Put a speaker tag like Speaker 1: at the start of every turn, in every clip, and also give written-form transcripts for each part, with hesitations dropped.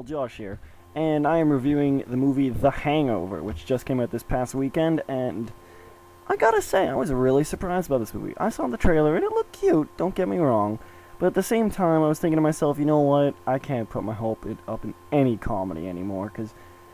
Speaker 1: Josh here, and I am reviewing the movie The Hangover, which just came out this past weekend, and I gotta say, I was really surprised by this movie. I saw the trailer, and it looked cute, don't get me wrong, but at the same time, I was thinking to myself, you know what, I can't put my hope up in any comedy anymore, because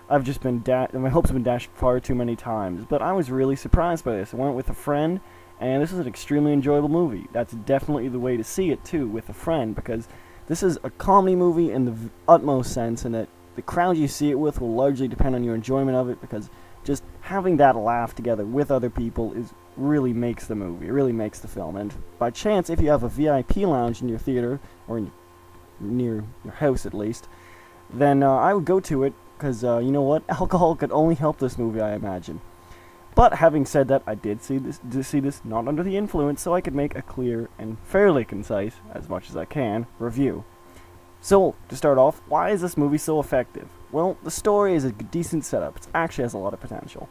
Speaker 1: I've just been my hopes have been dashed far too many times, but I was really surprised by this. I went with a friend, and this is an extremely enjoyable movie. That's definitely the way to see it, too, with a friend, because this is a comedy movie in the utmost sense, and that the crowd you see it with will largely depend on your enjoyment of it, because just having that laugh together with other people really makes the movie. It really makes the film. And by chance, if you have a VIP lounge in your theater, or near your house at least, then I would go to it, because you know what? Alcohol could only help this movie, I imagine. But having said that, I did see this not under the influence, so I could make a clear and fairly concise, as much as I can, review. So, to start off, why is this movie so effective? Well, the story is a decent setup. It actually has a lot of potential.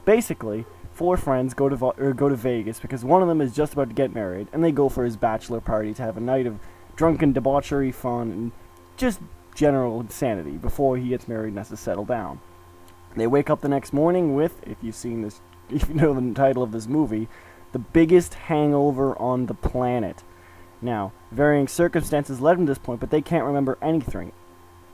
Speaker 1: Basically, four friends go to Vegas because one of them is just about to get married, and they go for his bachelor party to have a night of drunken debauchery, fun, and just general insanity before he gets married and has to settle down. They wake up the next morning with, if you know the title of this movie, the biggest hangover on the planet. Now, varying circumstances led them to this point, but they can't remember anything.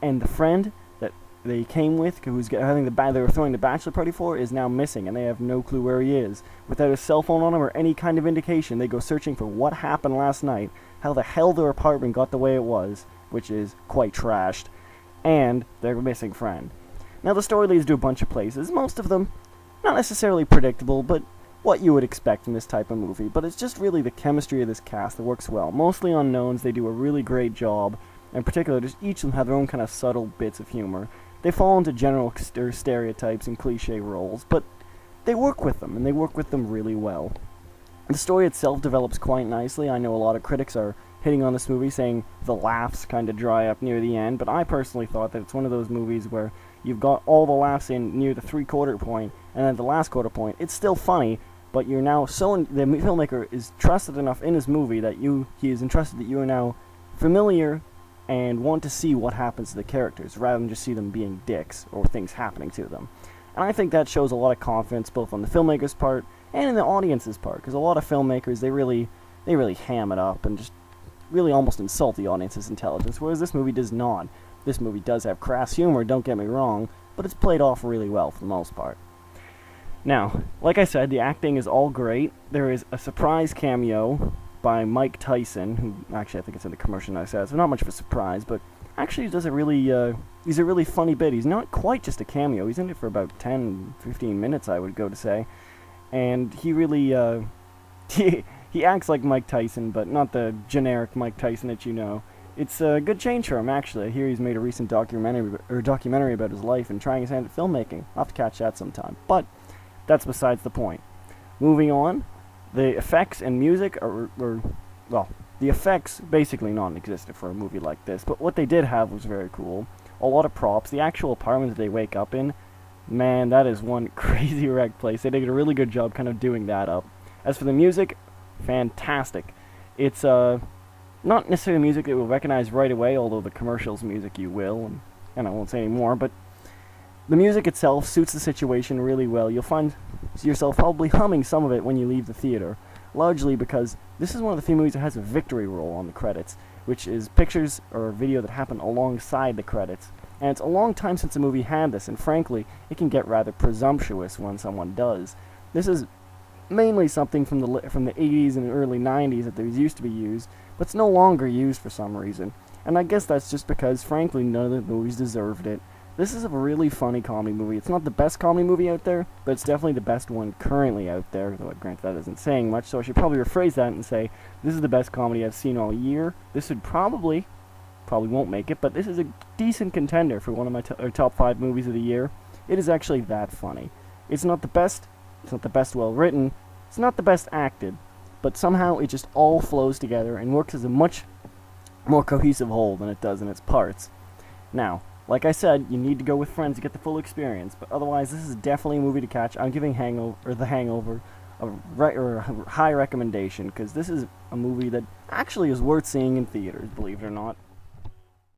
Speaker 1: And the friend that they came with, they were throwing the bachelor party for, is now missing, and they have no clue where he is. Without a cell phone on him or any kind of indication, they go searching for what happened last night, how the hell their apartment got the way it was, which is quite trashed, and their missing friend. Now, the story leads to a bunch of places, most of them not necessarily predictable, but what you would expect in this type of movie. But it's just really the chemistry of this cast that works well. Mostly unknowns, they do a really great job. In particular, just each of them have their own kind of subtle bits of humor. They fall into general stereotypes and cliche roles, but they work with them, and they work with them really well. The story itself develops quite nicely. I know a lot of critics are hitting on this movie, saying the laughs kind of dry up near the end, but I personally thought that it's one of those movies where you've got all the laughs in near the three-quarter point, and then the last quarter point, it's still funny, but you're now the filmmaker is trusted enough in his movie that he is entrusted that you are now familiar and want to see what happens to the characters, rather than just see them being dicks, or things happening to them. And I think that shows a lot of confidence, both on the filmmaker's part, and in the audience's part, because a lot of filmmakers, they really ham it up, and just really almost insult the audience's intelligence, whereas this movie does not. This movie does have crass humor, don't get me wrong, but it's played off really well for the most part. Now, like I said, the acting is all great. There is a surprise cameo by Mike Tyson, who, actually I think it's in the commercial I said, so not much of a surprise, but actually he does he's a really funny bit. He's not quite just a cameo, he's in it for about 10-15 minutes, I would go to say, and he really, he acts like Mike Tyson, but not the generic Mike Tyson that you know. It's a good change for him, actually. I hear he's made a recent documentary about his life and trying his hand at filmmaking. I'll have to catch that sometime. But that's besides the point. Moving on, the effects and music the effects basically non-existent for a movie like this, but what they did have was very cool. A lot of props. The actual apartment that they wake up in, man, that is one crazy wrecked place. They did a really good job kind of doing that up. As for the music, fantastic. It's not necessarily music that you'll recognize right away, although the commercials music you will, and I won't say any more, but the music itself suits the situation really well. You'll find yourself probably humming some of it when you leave the theater, largely because this is one of the few movies that has a victory roll on the credits, which is pictures or video that happen alongside the credits. And it's a long time since a movie had this, and frankly, it can get rather presumptuous when someone does. This is mainly something from the 80s and early 90s that these used to be used, but it's no longer used for some reason. And I guess that's just because, frankly, none of the movies deserved it. This is a really funny comedy movie. It's not the best comedy movie out there, but it's definitely the best one currently out there, though granted that isn't saying much, so I should probably rephrase that and say, this is the best comedy I've seen all year. This would probably won't make it, but this is a decent contender for one of my top 5 movies of the year. It is actually that funny. It's not the best well written, it's not the best acted, but somehow it just all flows together and works as a much more cohesive whole than it does in its parts. Now, like I said, you need to go with friends to get the full experience, but otherwise this is definitely a movie to catch. I'm giving The Hangover a high recommendation, because this is a movie that actually is worth seeing in theaters, believe it or not.